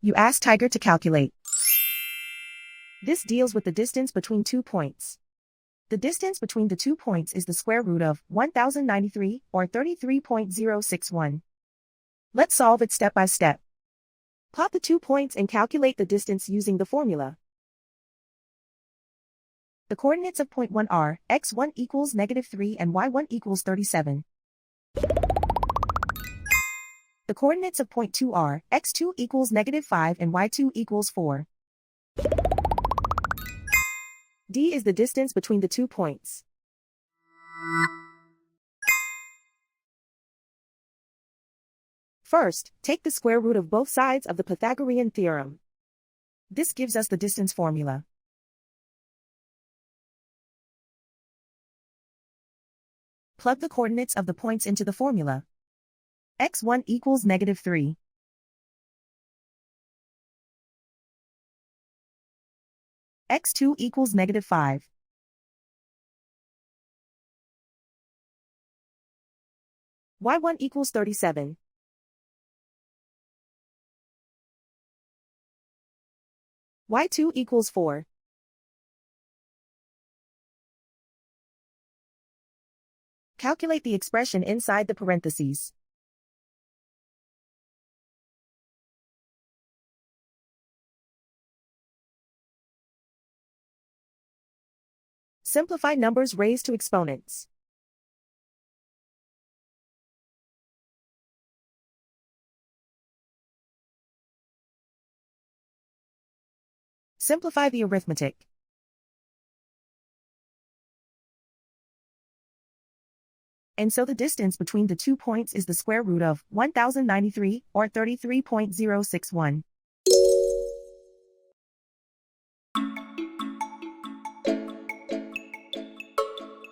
You ask Tiger to calculate. This deals with the distance between 2 points. The distance between the 2 points is the square root of 1093, or 33.061. Let's solve it step by step. Plot the 2 points and calculate the distance using the formula. The coordinates of point 1 are x1 equals -3 and y1 equals 37. The coordinates of point 2 are x2 equals -5 and y2 equals 4. D is the distance between the 2 points. First, take the square root of both sides of the Pythagorean theorem. This gives us the distance formula. Plug the coordinates of the points into the formula. x1 equals -3. x2 equals -5. y1 equals 37. y2 equals 4. Calculate the expression inside the parentheses. Simplify numbers raised to exponents. Simplify the arithmetic. And so the distance between the 2 points is the square root of 1093, or 33.061.